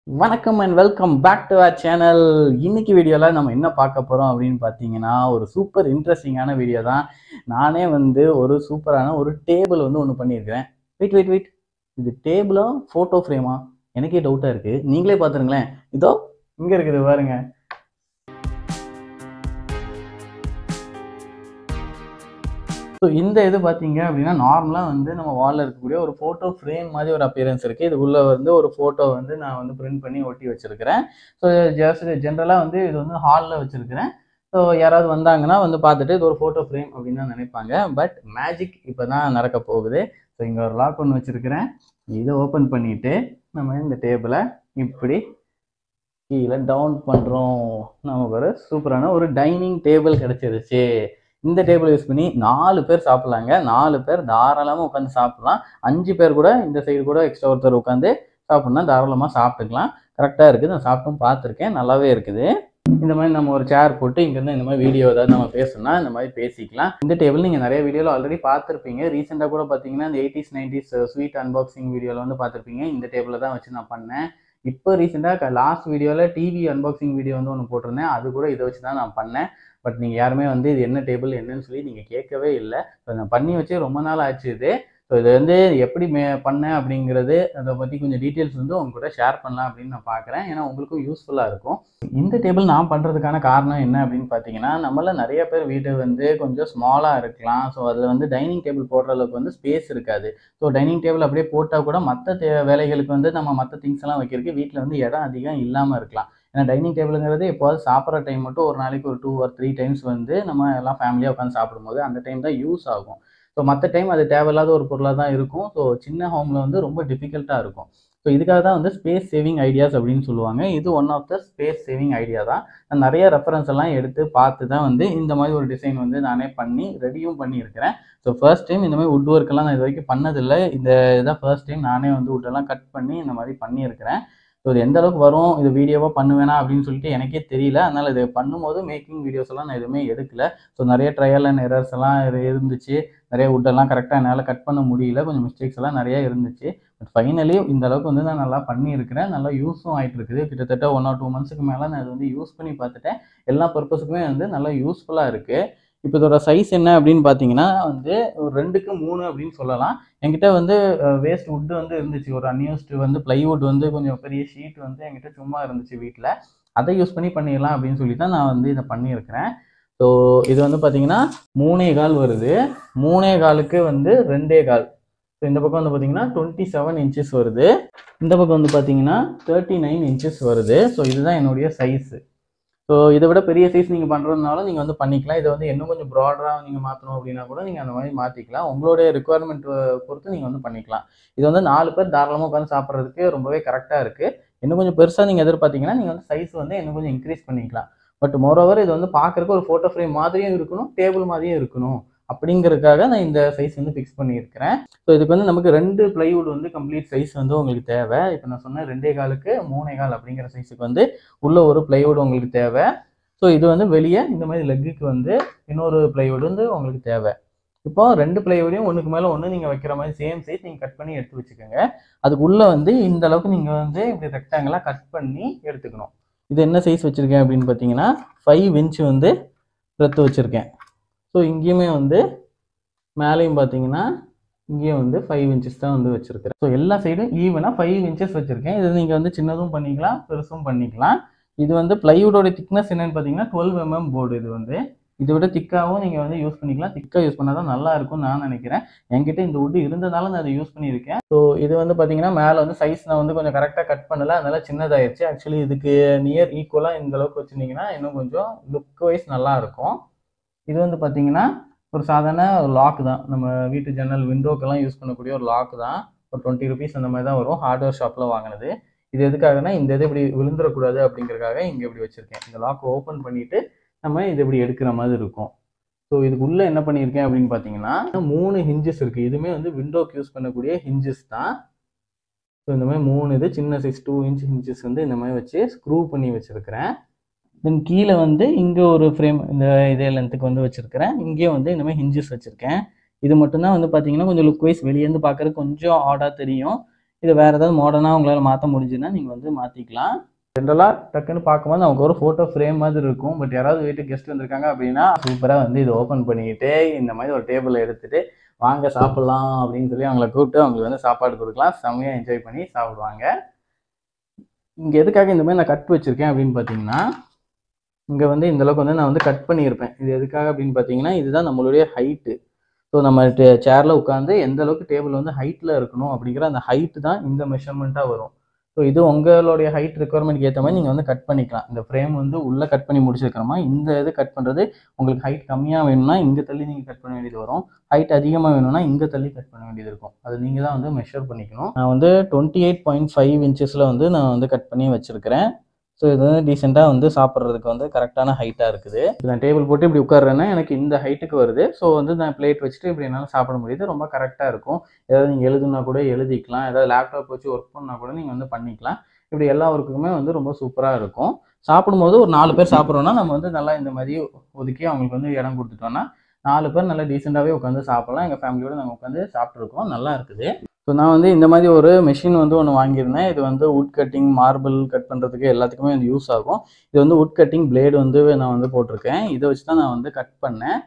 வணக்கம் and welcome back to our channel. இன்னைக்கு வீடியோவில் நம்ம என்ன பார்க்க போகிறோம் அப்படின்னு பார்த்தீங்கன்னா, ஒரு சூப்பர் இன்ட்ரெஸ்டிங்கான வீடியோ தான். நானே ஒரு சூப்பரான ஒரு டேபிள் ஒன்று பண்ணியிருக்கிறேன். வெயிட் வெயிட் வெயிட், இது டேபிளா ஃபோட்டோ ஃப்ரேமா? எனக்கே டவுட்டாக இருக்குது. நீங்களே பார்த்துருங்களேன். இதோ இங்கே இருக்குது பாருங்க. ஸோ இந்த இது பார்த்தீங்க அப்படின்னா, நார்மலாக நம்ம வாலில் இருக்கக்கூடிய ஒரு ஃபோட்டோ ஃப்ரேம் மாதிரி ஒரு அப்பியரன்ஸ் இருக்குது. இதுக்குள்ளே ஒரு ஃபோட்டோ நான் பிரிண்ட் பண்ணி ஒட்டி வச்சுருக்கிறேன். ஸோ ஜஸ்ட் ஜென்ரலாக இது ஹாலில் வச்சுருக்கிறேன். ஸோ யாராவது வந்தாங்கன்னா பார்த்துட்டு இது ஒரு ஃபோட்டோ ஃப்ரேம் அப்படின்னு தான் நினைப்பாங்க. பட் மேஜிக் இப்போ தான் நடக்க போகுது. ஸோ இங்கே ஒரு லாக் ஒன்று வச்சுருக்கிறேன். இதை ஓப்பன் பண்ணிவிட்டு நம்ம இந்த டேபிளை இப்படி கீழே டவுன் பண்ணுறோம். நமக்கு ஒரு சூப்பரான ஒரு டைனிங் டேபிள் கிடச்சிருச்சு. இந்த டேபிள் யூஸ் பண்ணி 4 பேர் சாப்பிட்லாங்க. 4 பேர் தாராளமாக உட்காந்து சாப்பிட்லாம். 5 பேர் கூட இந்த சைடு கூட எக்ஸ்ட்ரா ஒருத்தர் உட்காந்து சாப்பிட்னா தாராளமாக சாப்பிட்டுக்கலாம். கரெக்டாக இருக்குது. நான் சாப்பிட்டும் பார்த்துருக்கேன். நல்லாவே இருக்குது. இந்த மாதிரி நம்ம ஒரு சேர் போட்டு இங்கேருந்து இந்த மாதிரி வீடியோ ஏதாவது நம்ம பேசணும்னா இந்த மாதிரி பேசிக்கலாம். இந்த டேபிள் நீங்கள் நிறைய வீடியோவில் ஆல்ரெடி பார்த்துருப்பீங்க. ரீசெண்டாக கூட பார்த்தீங்கன்னா இந்த 80s 90s ஸ்வீட் அன்பாக்சிங் வீடியோவில் பார்த்துருப்பீங்க. இந்த டேபிளில் தான் வச்சு நான் பண்ணேன். இப்போ ரீசெண்டாக லாஸ்ட் வீடியோவில் டிவி அன்பாக்சிங் வீடியோ ஒன்று போட்டிருந்தேன். அது கூட இதை வச்சு தான் நான் பண்ணேன். பட் நீங்கள் யாருமே இது என்ன டேபிள் என்னன்னு சொல்லி நீங்கள் கேட்கவே இல்லை. ஸோ நான் பண்ணி வச்சு ரொம்ப நாள் ஆச்சு இது. ஸோ இது எப்படி பண்ணேன் அப்படிங்கிறது அதை பற்றி கொஞ்சம் டீட்டெயில்ஸ் உங்க கூட ஷேர் பண்ணலாம் அப்படின்னு நான் பார்க்குறேன். ஏன்னா உங்களுக்கும் யூஸ்ஃபுல்லாக இருக்கும். இந்த டேபிள் நான் பண்ணுறதுக்கான காரணம் என்ன அப்படின்னு பார்த்தீங்கன்னா, நம்மள நிறைய பேர் வீடு கொஞ்சம் ஸ்மாலாக இருக்கலாம். ஸோ அதில் டைனிங் டேபிள் போடுற அளவுக்கு ஸ்பேஸ் இருக்காது. ஸோ டைனிங் டேபிள் அப்படியே போட்டால் கூட மற்ற வேலைகளுக்கு நம்ம மற்ற திங்ஸ் எல்லாம் வைக்கிறதுக்கு வீட்டில் இடம் அதிகம் இல்லாமல் இருக்கலாம். ஏன்னா டைனிங் டேபிளுங்கிறது எப்போது சாப்பிட்ற டைம் மட்டும் ஒரு நாளைக்கு ஒரு 2 or 3 டைம்ஸ் நம்ம எல்லாம் ஃபேமிலியாக உட்காந்து சாப்பிடும்போது அந்த டைம் தான் யூஸ் ஆகும். ஸோ மற்ற டைம் அது தேவையில்லாத ஒரு பொருளாக தான் இருக்கும். ஸோ சின்ன ஹோமில் ரொம்ப டிஃபிகல்ட்டாக இருக்கும். ஸோ இதுக்காக தான் ஸ்பேஸ் சேவிங் ஐடியாஸ் அப்படின்னு சொல்லுவாங்க. இது one of the space saving idea தான். நான் நிறைய ரெஃபரன்ஸ் எல்லாம் எடுத்து பார்த்து தான் இந்த மாதிரி ஒரு டிசைன் நானே பண்ணி ரெடியும் பண்ணியிருக்கிறேன். ஸோ ஃபர்ஸ்ட் டைம் இந்த மாதிரி வுட் ஒர்க்கெல்லாம் நான் இது வரைக்கும் பண்ணதில்லை. இந்த இதான் ஃபர்ஸ்ட் டைம் நானே வுட்டெல்லாம் கட் பண்ணி இந்த மாதிரி பண்ணியிருக்கிறேன். ஸோ இது எந்த அளவுக்கு வரும், இது வீடியோவாக பண்ணுவேனா அப்படின்னு சொல்லிட்டு எனக்கே தெரியல. அதனால் இது பண்ணும்போது மேக்கிங் வீடியோஸ் எல்லாம் நான் எதுவுமே எடுக்கல. ஸோ நிறைய ட்ரையல் அண்ட் எரர்ஸ் எல்லாம் இருந்துச்சு. நிறைய வுட்டெல்லாம் கரெக்டாக என்னால் கட் பண்ண முடியல. கொஞ்சம் மிஸ்டேக்ஸ் எல்லாம் நிறையா இருந்துச்சு. பட் ஃபைனலி இந்த அளவுக்கு நான் நல்லா பண்ணியிருக்கிறேன். நல்லா யூஸும் ஆகிட்டு இருக்குது. கிட்டத்தட்ட 1 or 2 months மேலே நான் இது யூஸ் பண்ணி பார்த்துட்டேன். எல்லா பர்பஸுக்குமே நல்லா யூஸ்ஃபுல்லாக இருக்குது. இப்போ இதோட சைஸ் என்ன அப்படின்னு பார்த்தீங்கன்னா ஒரு 2க்கு 3 அப்படின்னு சொல்லலாம். என்கிட்ட வேஸ்ட் வுட் இருந்துச்சு. ஒரு அன்யூஸ்டு பிளைவுட் கொஞ்சம் பெரிய ஷீட் என்கிட்ட சும்மா இருந்துச்சு வீட்டில். அதை யூஸ் பண்ணி பண்ணிடலாம் அப்படின்னு சொல்லி தான் நான் இதை பண்ணியிருக்கிறேன். ஸோ இது பார்த்தீங்கன்னா 3.25 வருது. 3.25க்கு 2.25. ஸோ இந்த பக்கம் பார்த்தீங்கன்னா 27 inches வருது. இந்த பக்கம் பார்த்தீங்கன்னா 39 inches வருது. ஸோ இதுதான் என்னுடைய சைஸு. ஸோ இதை விட பெரிய சைஸ் நீங்கள் பண்ணுறதுனால நீங்கள் பண்ணிக்கலாம். இதை இன்னும் கொஞ்சம் ப்ராடராக நீங்கள் மாற்றணும் அப்படின்னா கூட நீங்கள் அந்த மாதிரி மாற்றிக்கலாம். உங்களுடைய ரெக்குவயர்மெண்ட் பொறுத்து நீங்கள் பண்ணிக்கலாம். இது 4 பேர் தாராளமாக உட்காந்து சாப்பிட்றதுக்கு ரொம்பவே கரெக்டாக இருக்குது. இன்னும் கொஞ்சம் பெருசாக நீங்கள் எதிர்பார்த்தீங்கன்னா நீங்கள் சைஸ் இன்னும் கொஞ்சம் இன்க்ரீஸ் பண்ணிக்கலாம். பட் மோரோவர் இது பார்க்குறதுக்கு ஒரு ஃபோட்டோ ஃப்ரேம் மாதிரியும் இருக்கணும், டேபிள் மாதிரியும் இருக்கணும் அப்படிங்கிறதுக்காக நான் இந்த சைஸ் ஃபிக்ஸ் பண்ணியிருக்கிறேன். ஸோ இதுக்கு நமக்கு 2 பிளைவுட் கம்ப்ளீட் சைஸ் உங்களுக்கு தேவை. இப்போ நான் சொன்ன 2.25க்கு 3.25 அப்படிங்கிற சைஸுக்கு உள்ள ஒரு பிளைவுட் உங்களுக்கு தேவை. ஸோ இது வெளியே இந்த மாதிரி லெக்குக்கு இன்னொரு பிளைவுட் உங்களுக்கு தேவை. இப்போ 2 பிளைவுடையும் ஒன்றுக்கு மேலே ஒன்று நீங்கள் வைக்கிற மாதிரி சேம் சைஸ் நீங்கள் கட் பண்ணி எடுத்து வச்சுக்கோங்க. அதுக்குள்ளே இந்த அளவுக்கு நீங்கள் இப்படி ரெக்டாங்கிளாக கட் பண்ணி எடுத்துக்கணும். இது என்ன சைஸ் வச்சுருக்கேன் அப்படின்னு பார்த்தீங்கன்னா 5 inch பிரெத்து வச்சுருக்கேன். ஸோ இங்கேயுமே மேலேயும் பார்த்தீங்கன்னா இங்கேயும் 5 inches தான் வச்சுருக்கிறேன். ஸோ எல்லா சைடும் ஈவனாக 5 inches வச்சுருக்கேன். இது நீங்கள் சின்னதும் பண்ணிக்கலாம், பெருசும் பண்ணிக்கலாம். இது பிளைவுடோட திக்னஸ் என்னன்னு பார்த்தீங்கன்னா 12 mm போர்டு. இதை விட திக்காகவும் நீங்கள் யூஸ் பண்ணிக்கலாம். திக்காக யூஸ் பண்ணால் தான் நல்லா இருக்கும்னு நான் நினைக்கிறேன். என்கிட்ட இந்த வுட் இருந்ததால நான் அதை யூஸ் பண்ணியிருக்கேன். ஸோ இது பார்த்தீங்கன்னா மேலே சைஸ் நான் கொஞ்சம் கரெக்டாக கட் பண்ணலை, அதனால சின்னதாகிடுச்சு. ஆக்சுவலி இதுக்கு நியர் ஈக்குவலாக இந்த அளவுக்கு வச்சுருந்தீங்கன்னா இன்னும் கொஞ்சம் லுக் வைஸ் நல்லாயிருக்கும். இது பார்த்தீங்கன்னா ஒரு சாதாரண லாக் தான். நம்ம வீட்டு ஜன்னல் விண்டோக்கெல்லாம் யூஸ் பண்ணக்கூடிய ஒரு லாக் தான். ஒரு 20 rupees அந்த மாதிரி தான் வரும், ஹார்ட்வேர் ஷாப்பில் வாங்கினது. இது எதுக்காகனா இந்த இது இப்படி விழுந்துடக்கூடாது அப்படிங்கிறதுக்காக இங்கே இப்படி வச்சுருக்கேன். இந்த லாக் ஓப்பன் பண்ணிவிட்டு நம்ம இது இப்படி எடுக்கிற மாதிரி இருக்கும். ஸோ இதுக்குள்ளே என்ன பண்ணியிருக்கேன் அப்படின்னு பார்த்தீங்கன்னா 3 hinges இருக்குது. இதுவுமே விண்டோக்கு யூஸ் பண்ணக்கூடிய ஹிஞ்சஸ் தான். ஸோ இந்த மாதிரி 3 இது சின்ன சைஸ் 2 inch hinges இந்த மாதிரி வச்சு ஸ்க்ரூ பண்ணி வச்சுருக்கிறேன். தென் கீழே இங்கே ஒரு ஃப்ரேம் இந்த இதே லென்த்துக்கு வச்சுருக்கிறேன். இங்கேயும் இந்த மாதிரி ஹிஞ்சஸ் வச்சுருக்கேன். இது மட்டும்தான் பார்த்தீங்கன்னா கொஞ்சம் லுக் வைஸ் வெளியேருந்து பார்க்குறதுக்கு கொஞ்சம் ஆடாக தெரியும். இது வேறு ஏதாவது மாடர்னாக உங்களால் மாற்ற முடிஞ்சுன்னா நீங்கள் வந்து மாற்றிக்கலாம். ஜென்ரலாக டக்குன்னு பார்க்கும்போது நமக்கு ஒரு ஃபோட்டோ ஃப்ரேம் மாதிரி இருக்கும். பட் யாராவது வீட்டுக்கு கெஸ்ட் வந்திருக்காங்க அப்படின்னா சூப்பராக வந்து இது ஓப்பன் பண்ணிக்கிட்டு இந்த மாதிரி ஒரு டேபிளை எடுத்துகிட்டு வாங்க சாப்பிட்லாம் அப்படின்னு சொல்லி அவங்கள கூப்பிட்டு அவங்களுக்கு வந்து சாப்பாடு கொடுக்கலாம். செம்மையாக என்ஜாய் பண்ணி சாப்பிடுவாங்க. இங்கே எதுக்காக இந்த மாதிரி நான் கட் வச்சுருக்கேன் அப்படின்னு பார்த்தீங்கன்னா, இங்கே வந்து இந்தளவுக்கு வந்து நான் வந்து கட் பண்ணியிருப்பேன். இது எதுக்காக அப்படின்னு பார்த்தீங்கன்னா, இதுதான் நம்மளுடைய ஹைட்டு. ஸோ நம்ம சேரில் உட்காந்து எந்த அளவுக்கு டேபிள் வந்து ஹைட்டில் இருக்கணும் அப்படிங்கிற அந்த ஹைட்டு தான் இந்த மெஷர்மெண்ட்டாக வரும். ஸோ இது உங்களுடைய ஹைட் ரெக்குவயர்மெண்ட்க்கு ஏற்ற மாதிரி நீங்கள் வந்து கட் பண்ணிக்கலாம். இந்த ஃப்ரேம் வந்து உள்ளே கட் பண்ணி முடிச்சிருக்கிறோமா, இந்த இது கட் பண்ணுறது உங்களுக்கு ஹைட் கம்மியாக வேணும்னா இங்கே தள்ளி நீங்கள் கட் பண்ண வேண்டியது வரும். ஹைட் அதிகமாக வேணும்னா இங்கே தள்ளி கட் பண்ண வேண்டியது இருக்கும். அது நீங்கள் தான் வந்து மெஷர் பண்ணிக்கணும். நான் வந்து 28.5 இன்ச்சஸில் வந்து நான் வந்து கட் பண்ணி வச்சுருக்கிறேன். ஸோ இது வந்து டீசெண்டாக வந்து சாப்பிட்றதுக்கு வந்து கரெக்டான ஹைட்டாக இருக்குது. நான் டேபிள் போட்டு இப்படி உட்கார்றேன்னா எனக்கு இந்த ஹைட்டுக்கு வருது. ஸோ வந்து நான் பிளேட் வச்சுட்டு இப்படி என்னால் சாப்பிட முடியுது. ரொம்ப கரெக்டாக இருக்கும். ஏதாவது நீங்கள் எழுதுனா கூட எழுதிக்கலாம். ஏதாவது லேப்டாப் வச்சு ஒர்க் பண்ணால் கூட நீங்கள் வந்து பண்ணிக்கலாம். இப்படி எல்லா ஒர்க்குக்குமே வந்து ரொம்ப சூப்பராக இருக்கும். சாப்பிடும்போது ஒரு 4 பேர் சாப்பிட்றோன்னா நம்ம வந்து நல்லா இந்த மாதிரி ஒதுக்கி அவங்களுக்கு வந்து இடம் கொடுத்துட்டோம்னா 4 பேர் நல்லா டீசெண்டாகவே உட்காந்து சாப்பிட்லாம். எங்கள் ஃபேமிலியோடு நாங்கள் உட்காந்து சாப்பிட்ருக்கோம். நல்லா இருக்குது. ஸோ நான் வந்து இந்த மாதிரி ஒரு மெஷின் வந்து ஒன்று வாங்கியிருந்தேன். இது வந்து வுட் கட்டிங், மார்பிள் கட் பண்ணுறதுக்கு எல்லாத்துக்குமே வந்து யூஸ் ஆகும். இது வந்து வுட் கட்டிங் பிளேடு வந்து நான் வந்து போட்டிருக்கேன். இதை வச்சு தான் நான் வந்து கட் பண்ணேன்.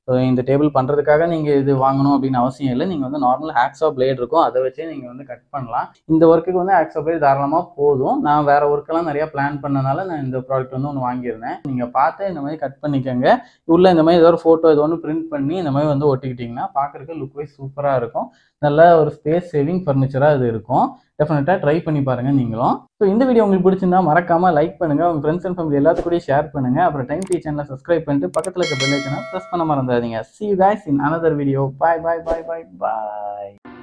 ஸோ இந்த டேபிள் பண்ணுறதுக்காக நீங்கள் இது வாங்கணும் அப்படின்னு அவசியம் இல்லை. நீங்கள் வந்து நார்மல் ஹேக்ஸா பிளேட் இருக்கும். அதை வச்சே நீங்கள் வந்து கட் பண்ணலாம். இந்த ஒர்க்குக்கு வந்து ஹேக்ஸா பிளேட் தாராளமாக போதும். நான் வேறு ஒர்க்கெல்லாம் நிறையா பிளான் பண்ணனால நான் இந்த ப்ராடக்ட் வந்து ஒன்று வாங்கியிருந்தேன். நீங்கள் பார்த்து இந்த மாதிரி கட் பண்ணிக்கோங்க. உள்ள இந்த மாதிரி ஏதோ ஒரு ஃபோட்டோ ஏதோ ஒன்று பிரிண்ட் பண்ணி இந்த மாதிரி வந்து ஒட்டிக்கிட்டிங்கன்னா பார்க்குறதுக்கு லுக் வைஸ் சூப்பராக இருக்கும். நல்ல ஒரு ஸ்பேஸ் சேவிங் ஃபர்னிச்சராக இது இருக்கும். டெஃபினட்டாக ட்ரை பண்ணி பாருங்கள் நீங்களும். ஸோ இந்த வீடியோ உங்களுக்கு பிடிச்சிருந்தா மறக்காமல் லைக் பண்ணுங்கள். உங்கள் ஃப்ரெண்ட்ஸ் அண்ட் ஃபேமிலி எல்லாத்துக்கூடயும் ஷேர் பண்ணுங்கள். அப்புறம் டைம் டிவி சேனலை சப்ஸ்கிரைப் பண்ணிட்டு பக்கத்தில் இருக்க பெல் ஐக்கனை ப்ரெஸ் பண்ண மறந்துடாதீங்க. See you guys in another video. Bye bye bye bye bye.